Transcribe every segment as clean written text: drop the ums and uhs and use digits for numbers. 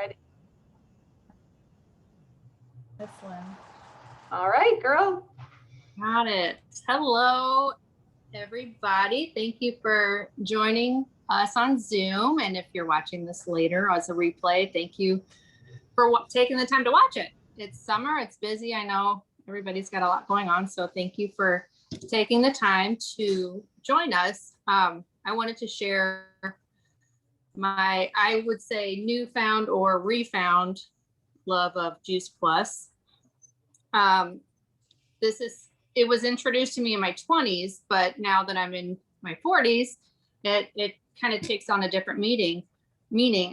Ready. This one. All right, girl. Got it. Hello, everybody. Thank you for joining us on Zoom. And if you're watching this later as a replay, thank you for taking the time to watch it. It's summer. It's busy. I know everybody's got a lot going on. So thank you for taking the time to join us. I wanted to share my, I would say, newfound or refound love of Juice Plus. It was introduced to me in my 20s, but now that I'm in my 40s, it kind of takes on a different meaning.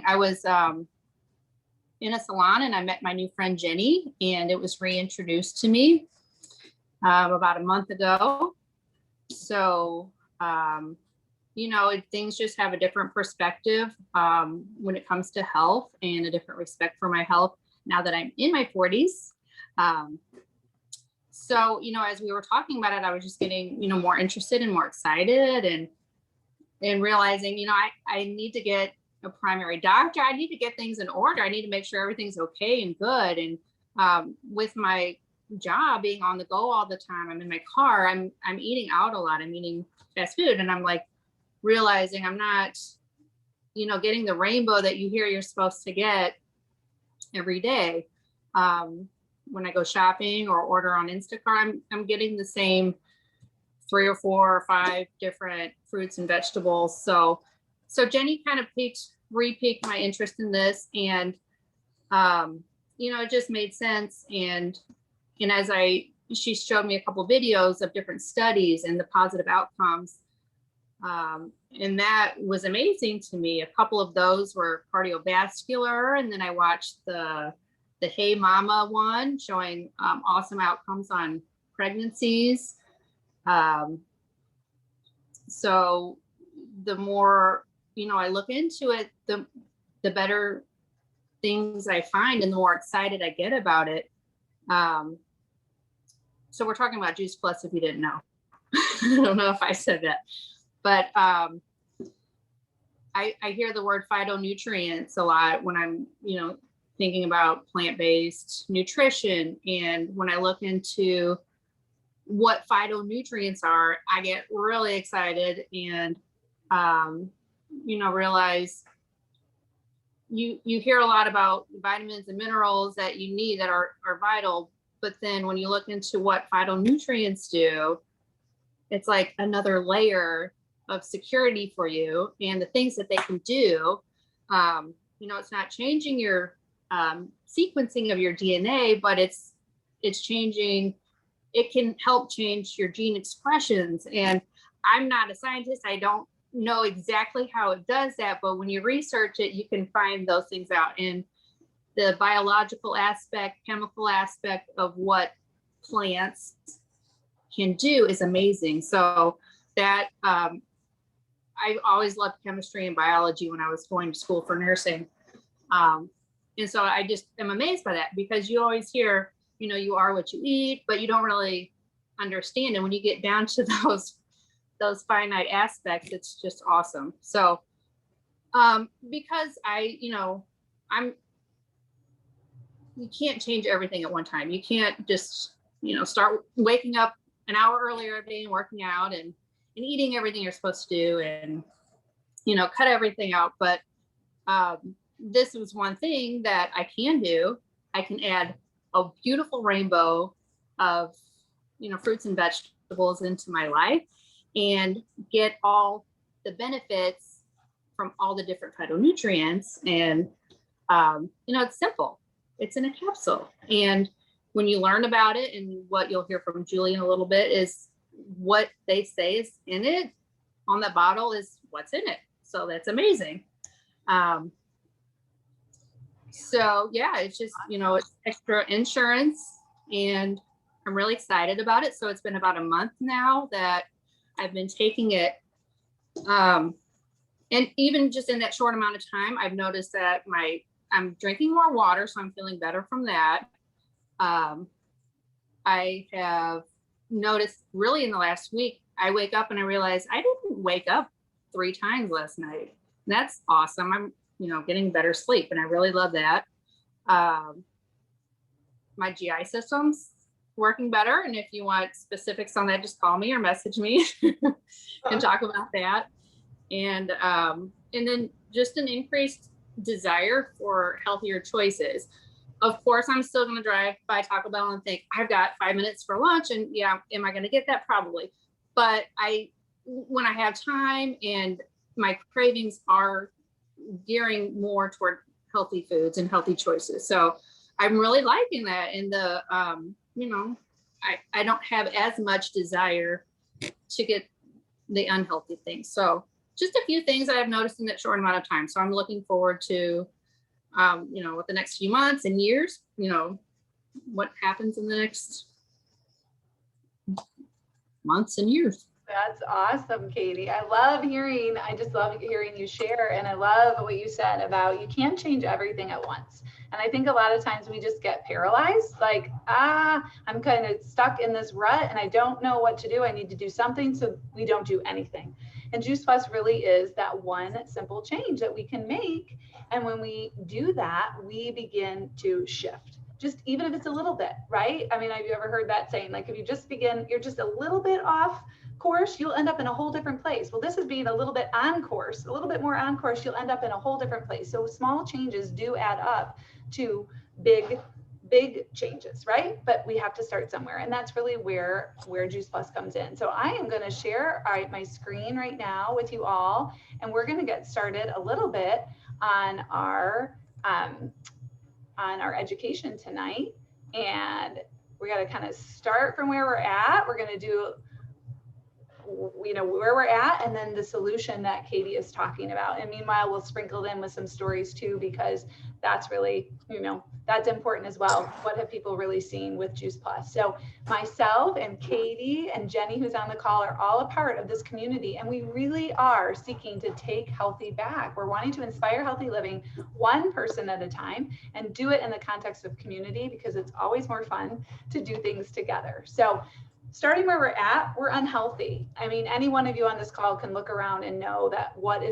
I was in a salon and I met my new friend Jenny, and it was reintroduced to me about a month ago. So, things just have a different perspective when it comes to health, and a different respect for my health now that I'm in my 40s. So, as we were talking about it, I was just getting, more interested and more excited, and realizing, I need to get a primary doctor. I need to get things in order. I need to make sure everything's okay and good. And with my job being on the go all the time, I'm in my car, I'm eating out a lot. I'm eating fast food, and I'm like realizing I'm not, getting the rainbow that you hear you're supposed to get every day. When I go shopping or order on Instacart, I'm getting the same 3 or 4 or 5 different fruits and vegetables. So Jenny kind of re-piqued my interest in this, and it just made sense. And as she showed me a couple of videos of different studies and the positive outcomes, and that was amazing to me. A couple of those were cardiovascular, and then I watched the Hey Mama one showing awesome outcomes on pregnancies. So the more, I look into it, the better things I find, and the more excited I get about it. So we're talking about Juice Plus, if you didn't know. I don't know if I said that, but I hear the word phytonutrients a lot when I'm, thinking about plant-based nutrition. And when I look into what phytonutrients are, I get really excited, and realize you hear a lot about vitamins and minerals that you need that are vital, but then when you look into what phytonutrients do, it's like another layer of security for you, and the things that they can do. It's not changing your sequencing of your DNA, but it's changing. It can help change your gene expressions. And I'm not a scientist. I don't know exactly how it does that, but when you research it, you can find those things out. And the biological aspect, chemical aspect of what plants can do is amazing. So that I always loved chemistry and biology when I was going to school for nursing. And so I just am amazed by that, because you always hear, you are what you eat, but you don't really understand. And when you get down to those finite aspects, it's just awesome. So because you can't change everything at one time. You can't just, start waking up an hour earlier every day and working out and eating everything you're supposed to do, and, cut everything out. But this was one thing that I can do. I can add a beautiful rainbow of, fruits and vegetables into my life, and get all the benefits from all the different phytonutrients. And, it's simple. It's in a capsule. And when you learn about it, and what you'll hear from Julie in a little bit, is what they say is in it on the bottle is what's in it. So that's amazing. So yeah, it's just, it's extra insurance, and I'm really excited about it. So it's been about a month now that I've been taking it. And even just in that short amount of time, I've noticed that I'm drinking more water, so I'm feeling better from that. I have noticed really in the last week, I wake up and I realize I didn't wake up 3 times last night. That's awesome. getting better sleep. And I really love that. My GI system's working better. And if you want specifics on that, just call me or message me and talk about that. And then just an increased desire for healthier choices. Of course, I'm still going to drive by Taco Bell and think I've got 5 minutes for lunch, and yeah, am I going to get that? Probably. But when I have time and my cravings are gearing more toward healthy foods and healthy choices. So I'm really liking that. And I don't have as much desire to get the unhealthy things. So just a few things I've noticed in that short amount of time. So I'm looking forward to, with the next few months and years, what happens in the next months and years. That's awesome, Katy. I just love hearing you share. And I love what you said about you can't change everything at once. And I think a lot of times we just get paralyzed, like, I'm kind of stuck in this rut and I don't know what to do. I need to do something. So we don't do anything. And Juice Plus really is that one simple change that we can make. And when we do that, we begin to shift. Just even if it's a little bit, right? I mean, have you ever heard that saying? Like, if you just begin, you're just a little bit off course, you'll end up in a whole different place. Well, this is being a little bit on course, a little bit more on course, you'll end up in a whole different place. So small changes do add up to big changes, right? But we have to start somewhere. And that's really where Juice Plus comes in. So I am going to share my screen right now with you all, and we're going to get started a little bit on our education tonight. And we got to kind of start from where we're at. We're going to do where we're at, and then the solution that Katy is talking about. And meanwhile, we'll sprinkle in with some stories too, because that's really, that's important as well. What have people really seen with Juice Plus? So myself and Katy and Jenny, who's on the call, are all a part of this community. And we really are seeking to take healthy back. We're wanting to inspire healthy living one person at a time and do it in the context of community, because it's always more fun to do things together. So starting where we're at, we're unhealthy. I mean, any one of you on this call can look around and know that what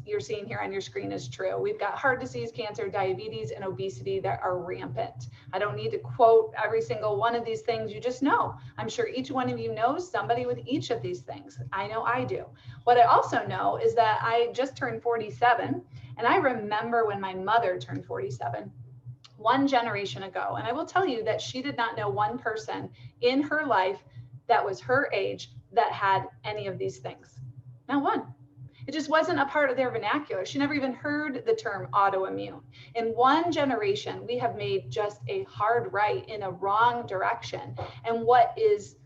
you're seeing here on your screen is true. We've got heart disease, cancer, diabetes, and obesity that are rampant. I don't need to quote every single one of these things. You just know. I'm sure each one of you knows somebody with each of these things. I know I do. What I also know is that I just turned 47, and I remember when my mother turned 47. One generation ago. And I will tell you that she did not know one person in her life that was her age that had any of these things. Not one. It just wasn't a part of their vernacular. She never even heard the term autoimmune. In one generation, we have made just a hard right in a wrong direction. And what is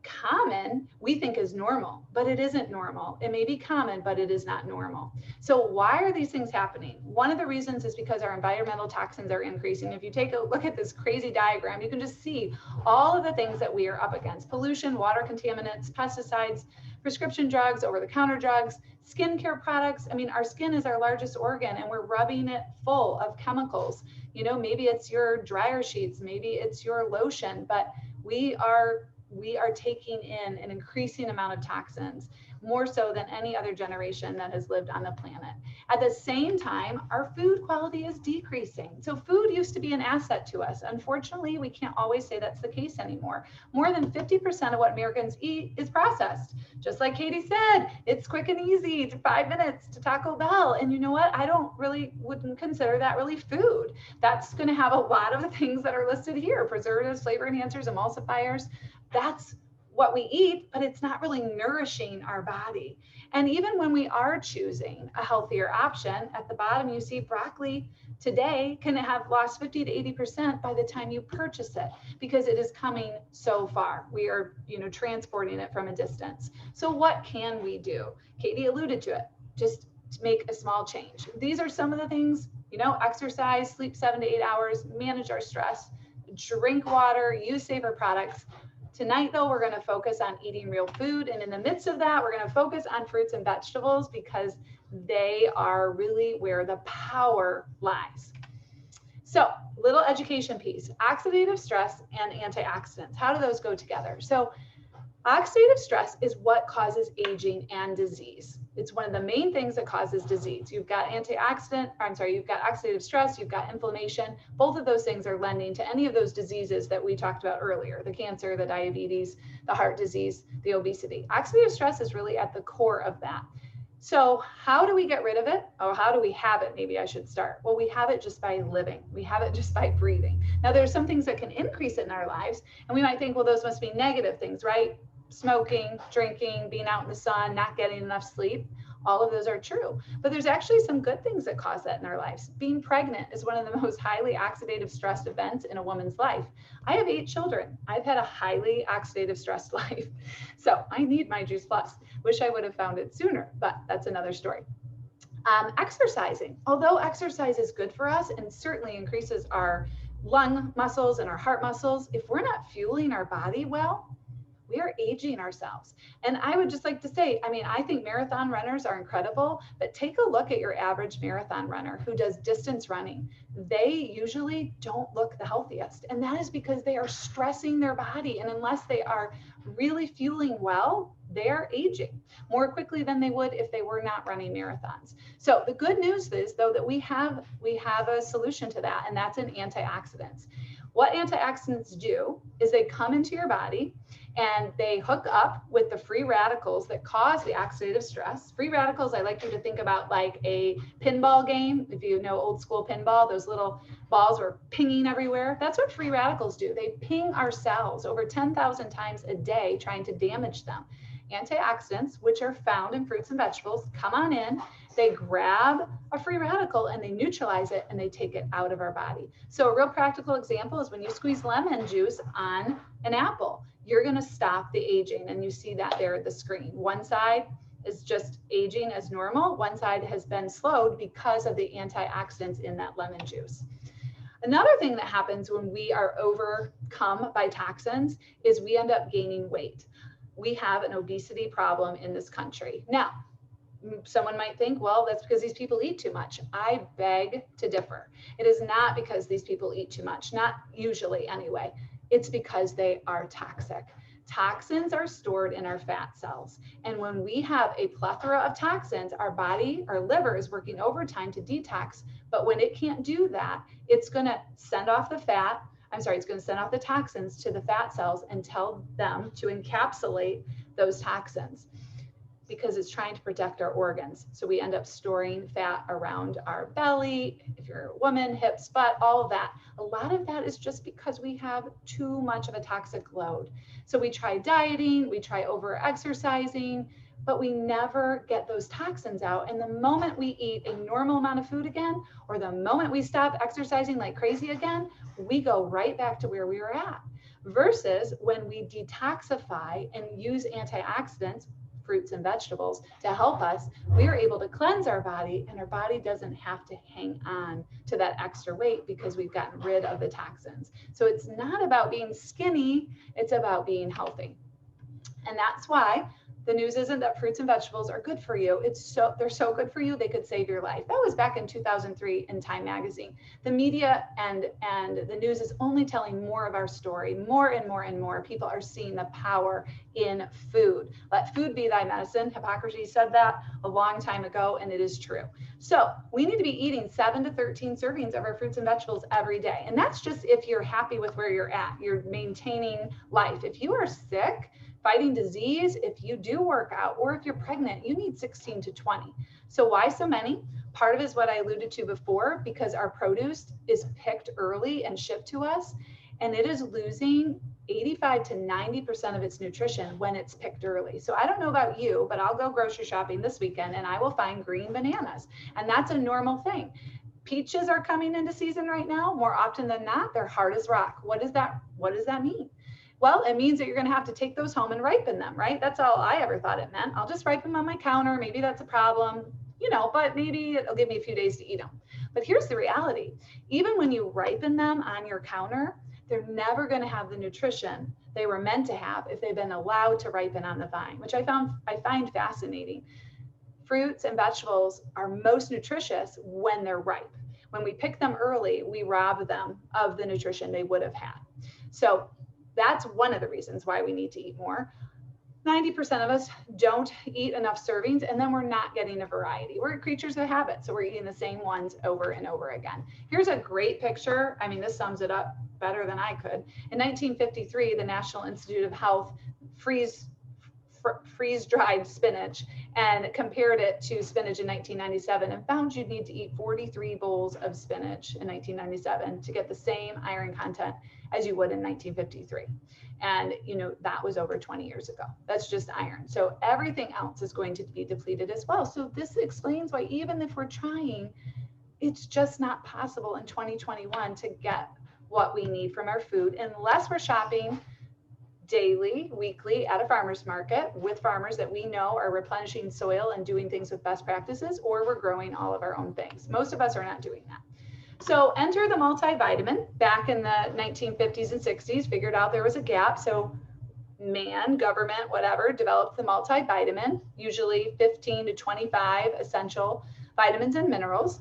common, we think is normal, but it isn't normal. It may be common, but it is not normal. So why are these things happening? One of the reasons is because our environmental toxins are increasing. If you take a look at this crazy diagram, you can just see all of the things that we are up against: pollution, water contaminants, pesticides, prescription drugs, over-the-counter drugs, skincare products. I mean, our skin is our largest organ, and we're rubbing it full of chemicals. Maybe it's your dryer sheets, maybe it's your lotion, but we are taking in an increasing amount of toxins, more so than any other generation that has lived on the planet. At the same time, our food quality is decreasing. So food used to be an asset to us. Unfortunately, we can't always say that's the case anymore. More than 50% of what Americans eat is processed. Just like Katy said, it's quick and easy, 5 minutes to Taco Bell. And you know what? I wouldn't consider that really food. That's going to have a lot of the things that are listed here: preservatives, flavor enhancers, emulsifiers. That's what we eat, but it's not really nourishing our body. And even when we are choosing a healthier option, at the bottom you see broccoli today can have lost 50 to 80% by the time you purchase it, because it is coming so far. We are, transporting it from a distance. So what can we do? Katy alluded to it. Just make a small change. These are some of the things, exercise, sleep 7 to 8 hours, manage our stress, drink water, use safer products. Tonight, though, we're going to focus on eating real food. And in the midst of that, we're going to focus on fruits and vegetables, because they are really where the power lies. So, little education piece: oxidative stress and antioxidants. How do those go together? So, oxidative stress is what causes aging and disease. It's one of the main things that causes disease. You've got you've got oxidative stress, you've got inflammation. Both of those things are lending to any of those diseases that we talked about earlier, the cancer, the diabetes, the heart disease, the obesity. Oxidative stress is really at the core of that. So how do we get rid of it? Or how do we have it? Maybe I should start. Well, we have it just by living. We have it just by breathing. Now, there's some things that can increase it in our lives. And we might think, well, those must be negative things, right? Smoking, drinking, being out in the sun, not getting enough sleep. All of those are true. But there's actually some good things that cause that in our lives. Being pregnant is one of the most highly oxidative stressed events in a woman's life. I have 8 children. I've had a highly oxidative stressed life. So I need my Juice Plus. Wish I would have found it sooner, but that's another story. Exercising. Although exercise is good for us and certainly increases our lung muscles and our heart muscles, if we're not fueling our body well, we are aging ourselves. And I would just like to say, I mean, I think marathon runners are incredible, but take a look at your average marathon runner who does distance running. They usually don't look the healthiest. And that is because they are stressing their body. And unless they are really fueling well, they're aging more quickly than they would if they were not running marathons. So the good news is, though, that we have a solution to that, and that's in antioxidants. What antioxidants do is they come into your body and they hook up with the free radicals that cause the oxidative stress. Free radicals, I like you to think about like a pinball game. If you know old school pinball, those little balls were pinging everywhere. That's what free radicals do. They ping our cells over 10,000 times a day, trying to damage them. Antioxidants, which are found in fruits and vegetables, come on in, they grab a free radical and they neutralize it and they take it out of our body. So a real practical example is when you squeeze lemon juice on an apple, you're going to stop the aging. And you see that there at the screen. One side is just aging as normal. One side has been slowed because of the antioxidants in that lemon juice. Another thing that happens when we are overcome by toxins is we end up gaining weight. We have an obesity problem in this country. Now, someone might think, well, that's because these people eat too much. I beg to differ. It is not because these people eat too much, not usually anyway. It's because they are toxic. Toxins are stored in our fat cells. And when we have a plethora of toxins, our body, our liver is working overtime to detox. But when it can't do that, it's going to send off the toxins to the fat cells and tell them to encapsulate those toxins, because it's trying to protect our organs. So we end up storing fat around our belly, if you're a woman, hips, butt, all of that. A lot of that is just because we have too much of a toxic load. So we try dieting, we try over-exercising, but we never get those toxins out. And the moment we eat a normal amount of food again, or the moment we stop exercising like crazy again, we go right back to where we were at. Versus when we detoxify and use antioxidants, fruits and vegetables, to help us, we are able to cleanse our body, and our body doesn't have to hang on to that extra weight because we've gotten rid of the toxins. So it's not about being skinny, it's about being healthy. And that's why the news isn't that fruits and vegetables are good for you. They're so good for you, they could save your life. That was back in 2003 in Time magazine. The media and the news is only telling more of our story. More and more and more people are seeing the power in food. Let food be thy medicine. Hippocrates said that a long time ago, and it is true. So we need to be eating 7 to 13 servings of our fruits and vegetables every day. And that's just if you're happy with where you're at, you're maintaining life. If you are sick, fighting disease, if you do work out, or if you're pregnant, you need 16 to 20. So why so many? Part of it is what I alluded to before, because our produce is picked early and shipped to us, and it is losing 85 to 90% of its nutrition when it's picked early. So I don't know about you, but I'll go grocery shopping this weekend and I will find green bananas. And that's a normal thing. Peaches are coming into season right now. More often than not, they're hard as rock. What does that mean? Well, it means that you're going to have to take those home and ripen them, right? That's all I ever thought it meant. I'll just ripen them on my counter. Maybe that's a problem, but maybe it'll give me a few days to eat them. But here's the reality. Even when you ripen them on your counter, they're never going to have the nutrition they were meant to have if they've been allowed to ripen on the vine, which I find fascinating. Fruits and vegetables are most nutritious when they're ripe. When we pick them early, we rob them of the nutrition they would have had. So that's one of the reasons why we need to eat more. 90% of us don't eat enough servings, and then we're not getting a variety. We're creatures of habit, so we're eating the same ones over and over again. Here's a great picture. I mean, this sums it up better than I could. In 1953, the National Institute of Health freeze-dried spinach and compared it to spinach in 1997 and found you'd need to eat 43 bowls of spinach in 1997 to get the same iron content as you would in 1953. And you know, that was over 20 years ago. That's just iron. So everything else is going to be depleted as well. So this explains why even if we're trying, it's just not possible in 2021 to get what we need from our food unless we're shopping daily, weekly at a farmer's market with farmers that we know are replenishing soil and doing things with best practices, or we're growing all of our own things. Most of us are not doing that. So enter the multivitamin. Back in the 1950s and 60s, figured out there was a gap. So man, government, whatever, developed the multivitamin, usually 15 to 25 essential vitamins and minerals.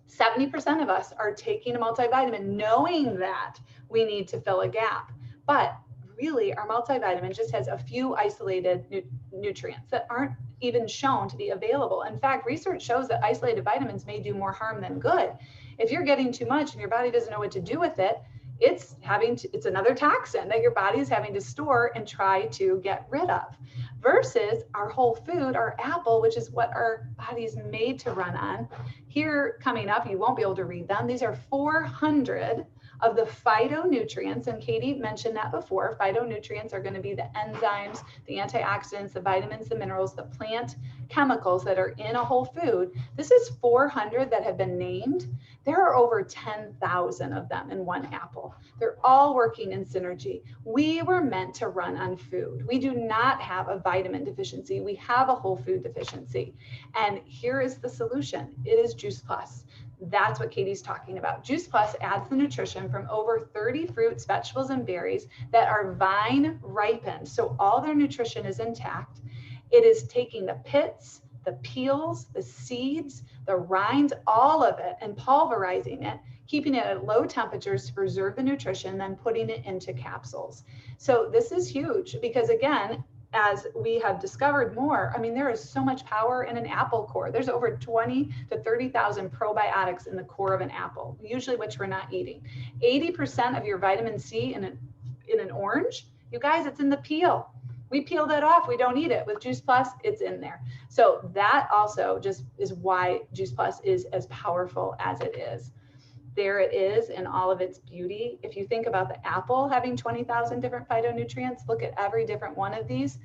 70% of us are taking a multivitamin knowing that we need to fill a gap. But really, our multivitamin just has a few isolated nutrients that aren't even shown to be available. In fact, research shows that isolated vitamins may do more harm than good. If you're getting too much and your body doesn't know what to do with it, it's another toxin that your body is having to store and try to get rid of. Versus our whole food, our apple, which is what our body's made to run on. Here coming up, you won't be able to read them. These are 400 of the phytonutrients, and Katy mentioned that before. Phytonutrients are going to be the enzymes, the antioxidants, the vitamins, the minerals, the plant chemicals that are in a whole food. This is 400 that have been named. There are over 10,000 of them in one apple. They're all working in synergy. We were meant to run on food. We do not have a vitamin deficiency. We have a whole food deficiency. And here is the solution. It is Juice Plus. That's what Katy's talking about. Juice Plus adds the nutrition from over 30 fruits, vegetables, and berries that are vine ripened. So all their nutrition is intact. It is taking the pits, the peels, the seeds, the rinds, all of it, and pulverizing it, keeping it at low temperatures to preserve the nutrition, then putting it into capsules. So this is huge because, again, as we have discovered more, I mean, there is so much power in an apple core. There's over 20 to 30,000 probiotics in the core of an apple, usually which we're not eating. 80% of your vitamin C in an orange, you guys, it's in the peel. We peel that off, we don't eat it. With Juice Plus, it's in there. So that also just is why Juice Plus is as powerful as it is. There it is in all of its beauty. If you think about the apple having 20,000 different phytonutrients, look at every different one of these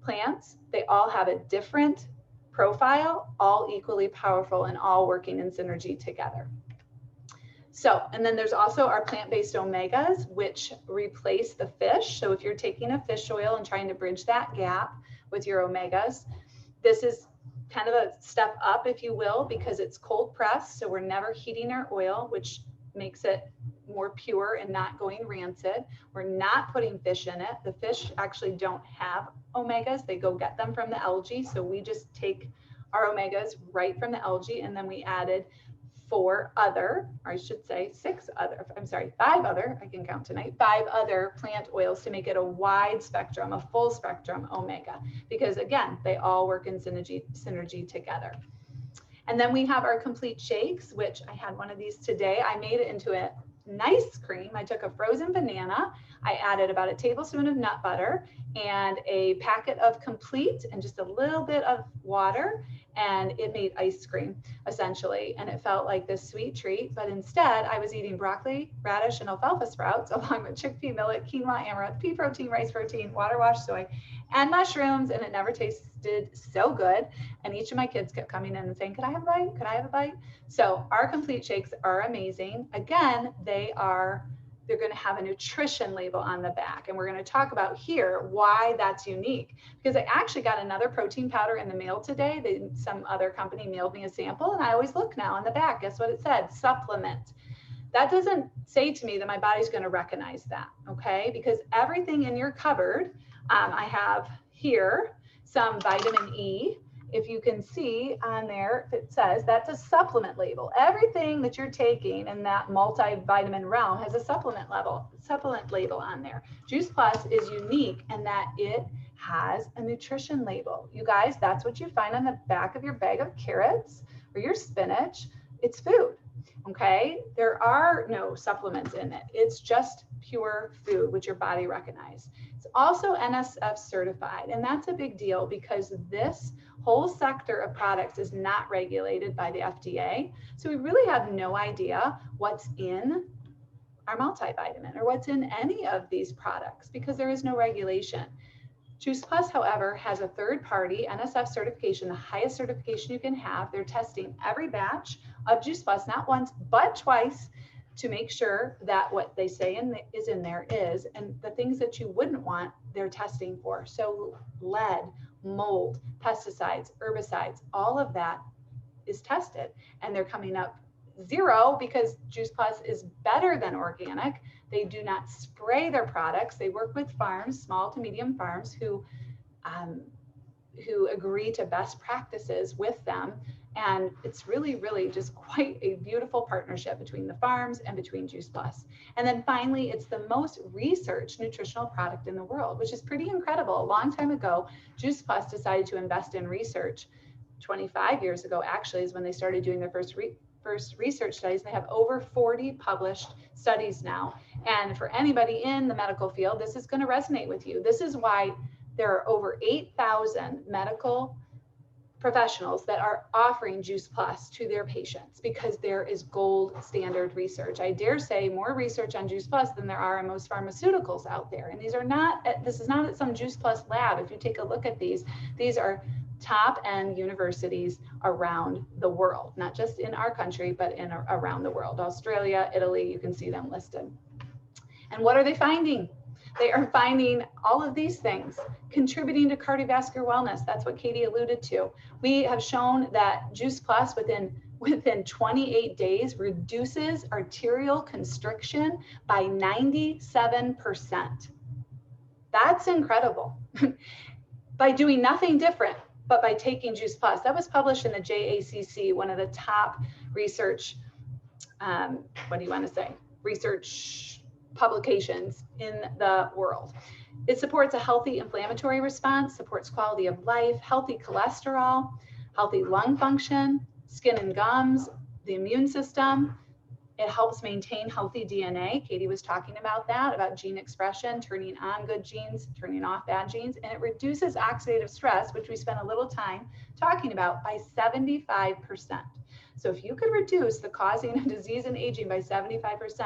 plants. They all have a different profile, all equally powerful and all working in synergy together. So, and then there's also our plant-based omegas, which replace the fish. So if you're taking a fish oil and trying to bridge that gap with your omegas, this is kind of a step up, if you will, because it's cold pressed. So we're never heating our oil, which makes it more pure and not going rancid. We're not putting fish in it. The fish actually don't have omegas. They go get them from the algae. So we just take our omegas right from the algae, and then we added 5 other, I can count tonight, 5 other plant oils to make it a wide spectrum, a full spectrum omega, because again, they all work in synergy together. And then we have our complete shakes, which I had one of these today. I made it into a nice cream. I took a frozen banana, I added about a tablespoon of nut butter and a packet of complete and just a little bit of water, and it made ice cream essentially. And it felt like this sweet treat, but instead I was eating broccoli, radish, and alfalfa sprouts along with chickpea millet, quinoa, amaranth, pea protein, rice protein, water wash soy, and mushrooms, and it never tasted so good. And each of my kids kept coming in and saying, could I have a bite? Could I have a bite? So our complete shakes are amazing. Again, they're going to have a nutrition label on the back. And we're going to talk about here why that's unique. Because I actually got another protein powder in the mail today. Some other company mailed me a sample, and I always look now on the back. Guess what it said? Supplement. That doesn't say to me that my body's going to recognize that, okay? Because everything in your cupboard, I have here some vitamin E. If you can see on there, it says that's a supplement label. Everything that you're taking in that multivitamin realm has a supplement label on there. Juice Plus is unique in that it has a nutrition label. You guys, that's what you find on the back of your bag of carrots or your spinach. It's food. Okay, there are no supplements in it. It's just pure food, which your body recognizes. It's also NSF certified, and that's a big deal because this whole sector of products is not regulated by the FDA. So we really have no idea what's in our multivitamin or what's in any of these products because there is no regulation. Juice Plus, however, has a third-party NSF certification, the highest certification you can have. They're testing every batch of Juice Plus, not once, but twice, to make sure that what they say is in there is, and the things that you wouldn't want, they're testing for. So lead, mold, pesticides, herbicides, all of that is tested, and they're coming up zero because Juice Plus is better than organic. They do not spray their products. They work with farms, small to medium farms, who agree to best practices with them. And it's really, really just quite a beautiful partnership between the farms and between Juice Plus. And then finally, it's the most researched nutritional product in the world, which is pretty incredible. A long time ago, Juice Plus decided to invest in research. 25 years ago, actually, is when they started doing their first research studies. They have over 40 published studies now. And for anybody in the medical field, this is going to resonate with you. This is why there are over 8,000 medical professionals that are offering Juice Plus to their patients because there is gold standard research. I dare say more research on Juice Plus than there are in most pharmaceuticals out there. And this is not at some Juice Plus lab. If you take a look at these are top end universities around the world, not just in our country, but around the world. Australia, Italy, you can see them listed. And what are they finding? They are finding all of these things contributing to cardiovascular wellness. That's what Katy alluded to. We have shown that Juice Plus within 28 days reduces arterial constriction by 97%. That's incredible. By doing nothing different, but by taking Juice Plus. That was published in the JACC, one of the top research, research publications in the world. It supports a healthy inflammatory response, supports quality of life, healthy cholesterol, healthy lung function, skin and gums, the immune system. It helps maintain healthy DNA. Katy was talking about that, about gene expression, turning on good genes, turning off bad genes, and it reduces oxidative stress, which we spent a little time talking about, by 75%. So if you could reduce the causing of disease and aging by 75%,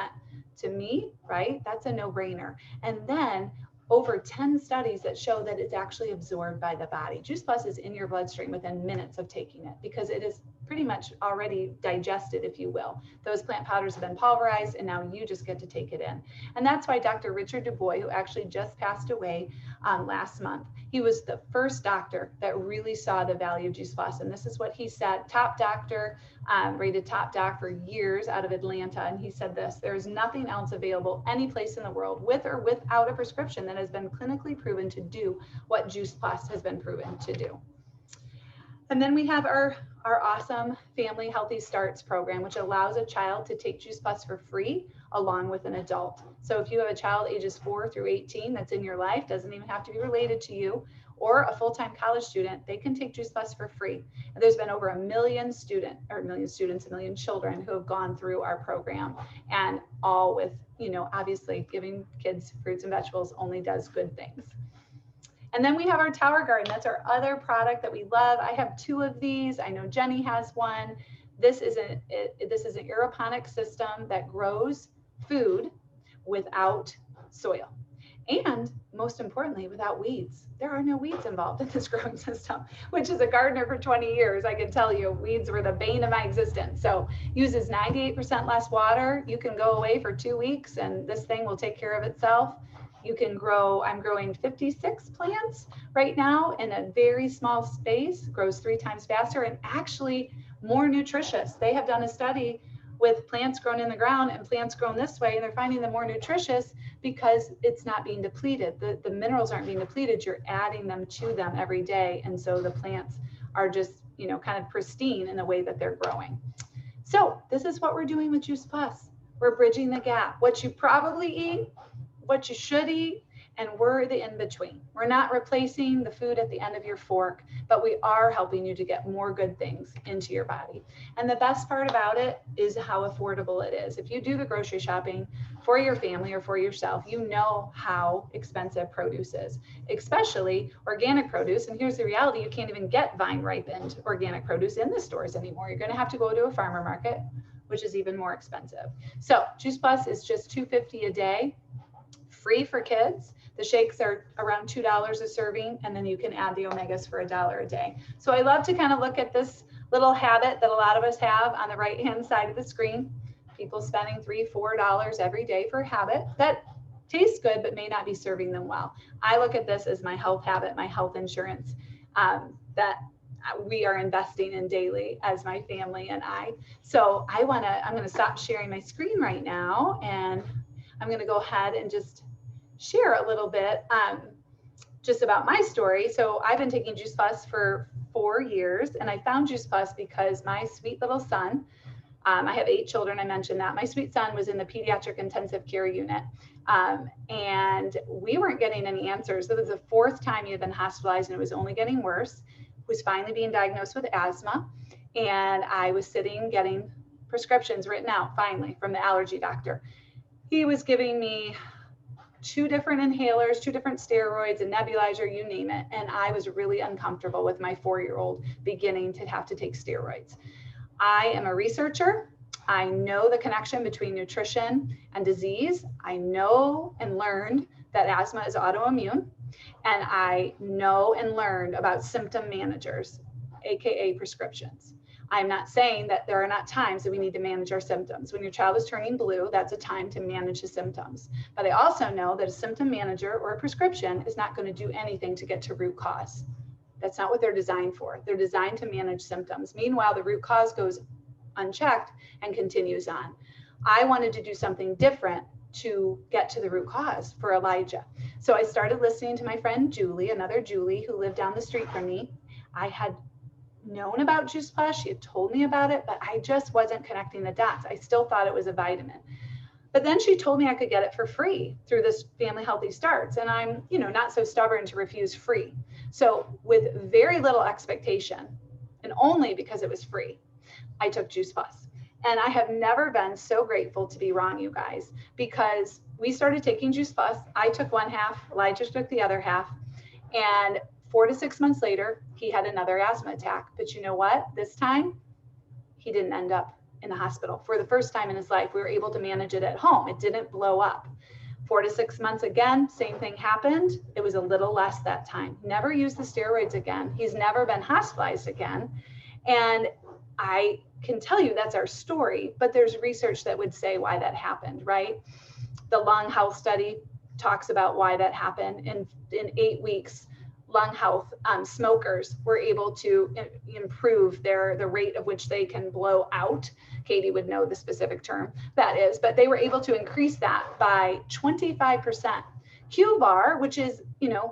to me, right, that's a no-brainer. And then over 10 studies that show that it's actually absorbed by the body. Juice Plus is in your bloodstream within minutes of taking it because it is pretty much already digested, if you will. Those plant powders have been pulverized and now you just get to take it in. And that's why Dr. Richard DuBois, who actually just passed away last month, he was the first doctor that really saw the value of Juice Plus. And this is what he said, top doctor, rated top doc for years out of Atlanta. And he said this: there's nothing else available any place in the world with or without a prescription that has been clinically proven to do what Juice Plus has been proven to do. And then we have our awesome Family Healthy Starts program, which allows a child to take Juice Plus for free along with an adult. So if you have a child ages 4 through 18 that's in your life, doesn't even have to be related to you, or a full-time college student, they can take Juice Plus for free. And there's been over a million children who have gone through our program, and all with, obviously giving kids fruits and vegetables only does good things. And then we have our Tower Garden. That's our other product that we love. I have 2 of these. I know Jenny has one. This is an aeroponic system that grows food without soil. And most importantly, without weeds. There are no weeds involved in this growing system, which as a gardener for 20 years, I can tell you weeds were the bane of my existence. So uses 98% less water. You can go away for 2 weeks and this thing will take care of itself. You can grow, I'm growing 56 plants right now in a very small space, grows 3 times faster and actually more nutritious. They have done a study with plants grown in the ground and plants grown this way, and they're finding them more nutritious because it's not being depleted. The minerals aren't being depleted, you're adding them to them every day. And so the plants are just, kind of pristine in the way that they're growing. So this is what we're doing with Juice Plus. We're bridging the gap. What you probably eat, what you should eat, And we're the in-between. We're not replacing the food at the end of your fork, but we are helping you to get more good things into your body. And the best part about it is how affordable it is. If you do the grocery shopping for your family or for yourself, you know how expensive produce is, especially organic produce. And here's the reality, you can't even get vine ripened organic produce in the stores anymore. You're gonna have to go to a farmer market, which is even more expensive. So Juice Plus is just $2.50 a day, free for kids. The shakes are around $2 a serving, and then you can add the omegas for $1 a day. So I love to kind of look at this little habit that a lot of us have on the right-hand side of the screen. People spending $3, $4 every day for a habit that tastes good, but may not be serving them well. I look at this as my health habit, my health insurance that we are investing in daily as my family and I. So I'm gonna stop sharing my screen right now, and I'm gonna go ahead and just share a little bit just about my story. So I've been taking Juice Plus for 4 years, and I found Juice Plus because my sweet little son, I have 8 children, I mentioned that. My sweet son was in the pediatric intensive care unit, and we weren't getting any answers. It was the 4th time he had been hospitalized, and it was only getting worse. He was finally being diagnosed with asthma, and I was sitting getting prescriptions written out finally from the allergy doctor. He was giving me 2 different inhalers, 2 different steroids, a nebulizer, you name it. And I was really uncomfortable with my 4-year-old beginning to have to take steroids. I am a researcher. I know the connection between nutrition and disease. I know and learned that asthma is autoimmune. And I know and learned about symptom managers, AKA prescriptions. I'm not saying that there are not times that we need to manage our symptoms. When your child is turning blue, that's a time to manage the symptoms. But I also know that a symptom manager or a prescription is not going to do anything to get to root cause. That's not what they're designed for. They're designed to manage symptoms. Meanwhile, the root cause goes unchecked and continues on. I wanted to do something different to get to the root cause for Elijah. So I started listening to my friend Julie, another Julie who lived down the street from me. I had known about Juice Plus. She had told me about it, but I just wasn't connecting the dots. I still thought it was a vitamin. But then she told me I could get it for free through this Family Healthy Starts. And I'm, not so stubborn to refuse free. So with very little expectation, and only because it was free, I took Juice Plus. And I have never been so grateful to be wrong, you guys, because we started taking Juice Plus. I took one half, Elijah took the other half. And 4 to 6 months later, he had another asthma attack. But you know what? This time, he didn't end up in the hospital. For the first time in his life, we were able to manage it at home. It didn't blow up. 4 to 6 months again, same thing happened. It was a little less that time. Never used the steroids again. He's never been hospitalized again. And I can tell you that's our story, but there's research that would say why that happened, right? The lung health study talks about why that happened. In 8 weeks, lung health smokers were able to improve the rate of which they can blow out. Katy would know the specific term that is, but they were able to increase that by 25%. Q-bar, which is,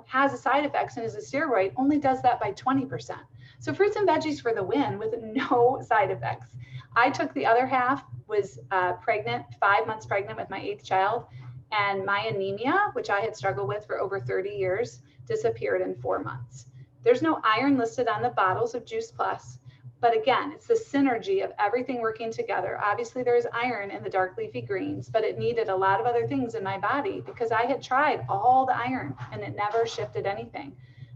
has a side effects and is a steroid, only does that by 20%. So fruits and veggies for the win with no side effects. I took the other half, was pregnant, 5 months pregnant with my 8th child, and my anemia, which I had struggled with for over 30 years, disappeared in 4 months. There's no iron listed on the bottles of Juice Plus, but again, it's the synergy of everything working together. Obviously, there's iron in the dark leafy greens, but it needed a lot of other things in my body because I had tried all the iron and it never shifted anything.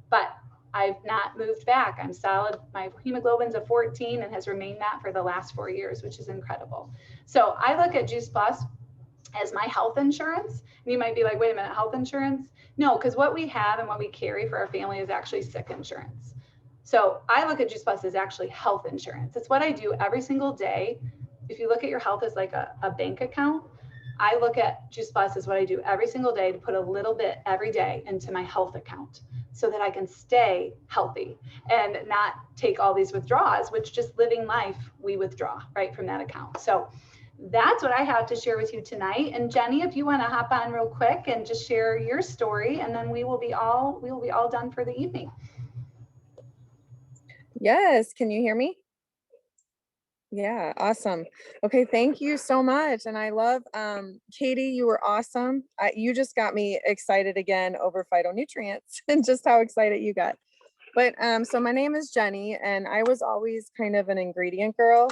But I've not moved back. I'm solid. My hemoglobin's a 14 and has remained that for the last 4 years, which is incredible. So I look at Juice Plus as my health insurance. And you might be like, wait a minute, health insurance? No, because what we have and what we carry for our family is actually sick insurance. So I look at Juice Plus as actually health insurance. It's what I do every single day. If you look at your health as like a bank account, I look at Juice Plus as what I do every single day to put a little bit every day into my health account so that I can stay healthy and not take all these withdrawals, which just living life, we withdraw right from that account. So that's what I have to share with you tonight. And Jenny, if you want to hop on real quick and just share your story, and then we will be all done for the evening. Yes, can you hear me? Yeah, awesome. Okay, thank you so much. And I love Katie, you were awesome. You just got me excited again over phytonutrients and just how excited you got. But so my name is Jenny, and I was always kind of an ingredient girl.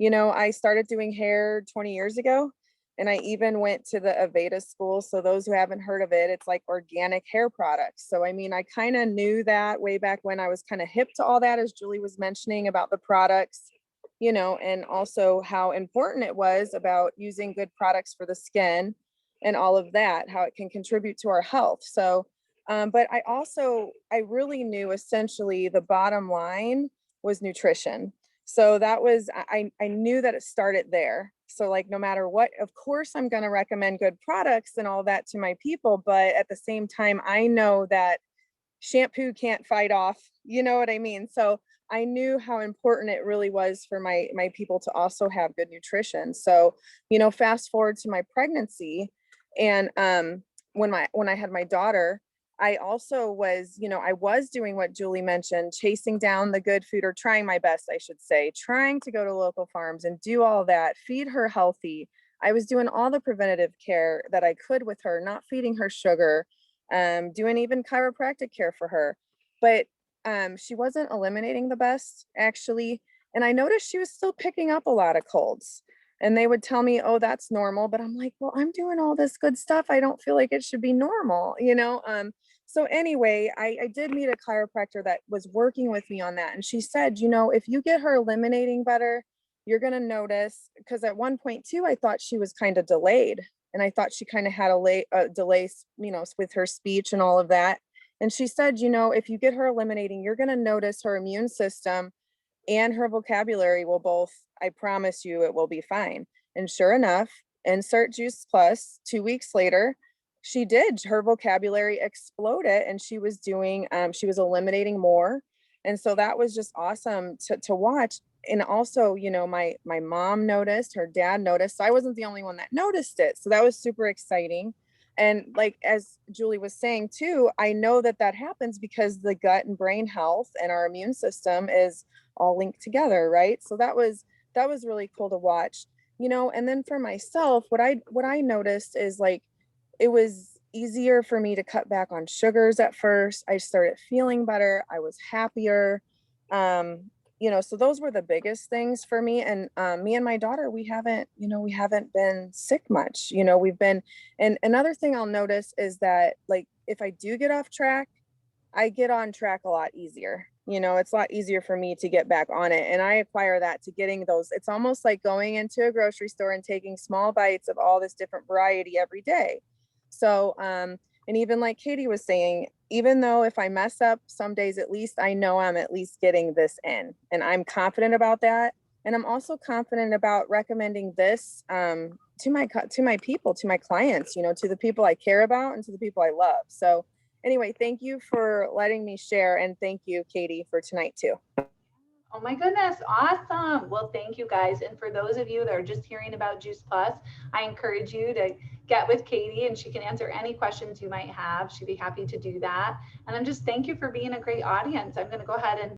You know, I started doing hair 20 years ago, and I even went to the Aveda school. So those who haven't heard of it, it's like organic hair products. So I mean, I kind of knew that way back when. I was kind of hip to all that, as Julie was mentioning about the products, you know, and also how important it was about using good products for the skin and all of that, how it can contribute to our health. So but I really knew essentially the bottom line was nutrition. So that was, I knew that it started there. So like, no matter what, of course, I'm going to recommend good products and all that to my people. But at the same time, I know that shampoo can't fight off, you know what I mean? So I knew how important it really was for my people to also have good nutrition. So, you know, fast forward to my pregnancy, and when I had my daughter, I also was, you know, I was doing what Julie mentioned, chasing down the good food, or trying my best, I should say, trying to go to local farms and do all that, feed her healthy. I was doing all the preventative care that I could with her, not feeding her sugar, doing even chiropractic care for her. But she wasn't eliminating the best, actually. And I noticed she was still picking up a lot of colds. And they would tell me, oh, that's normal. But I'm like, well, I'm doing all this good stuff. I don't feel like it should be normal, you know? So anyway, I did meet a chiropractor that was working with me on that. And she said, you know, if you get her eliminating better, you're going to notice, because at one point too, I thought she was kind of delayed. And I thought she kind of had a delay, you know, with her speech and all of that. And she said, you know, if you get her eliminating, you're going to notice her immune system and her vocabulary will both, I promise you, it will be fine. And sure enough, insert Juice Plus, 2 weeks later, she did. Her vocabulary exploded, and she was doing, she was eliminating more. And so that was just awesome to watch. And also, you know, my mom noticed, her dad noticed. So I wasn't the only one that noticed it. So that was super exciting. And like, as Julie was saying too, I know that that happens because the gut and brain health and our immune system is all linked together, right? So that was really cool to watch, you know. And then for myself, what I noticed is like, it was easier for me to cut back on sugars at first. I started feeling better. I was happier. You know, so those were the biggest things for me. And me and my daughter, we haven't, you know, we haven't been sick much. You know, we've been, and another thing I'll notice is that like if I do get off track, I get on track a lot easier. You know, it's a lot easier for me to get back on it. And I acquire that to getting those. It's almost like going into a grocery store and taking small bites of all this different variety every day. So, and even like Katie was saying, even though if I mess up some days, at least I know I'm at least getting this in, and I'm confident about that. And I'm also confident about recommending this to my people, to my clients, you know, to the people I care about and to the people I love. So anyway, thank you for letting me share, and thank you, Katie, for tonight too. Oh my goodness, awesome. Well, thank you guys. And for those of you that are just hearing about Juice Plus, I encourage you to get with Katie and she can answer any questions you might have. She'd be happy to do that. And I'm just thank you for being a great audience. I'm going to go ahead and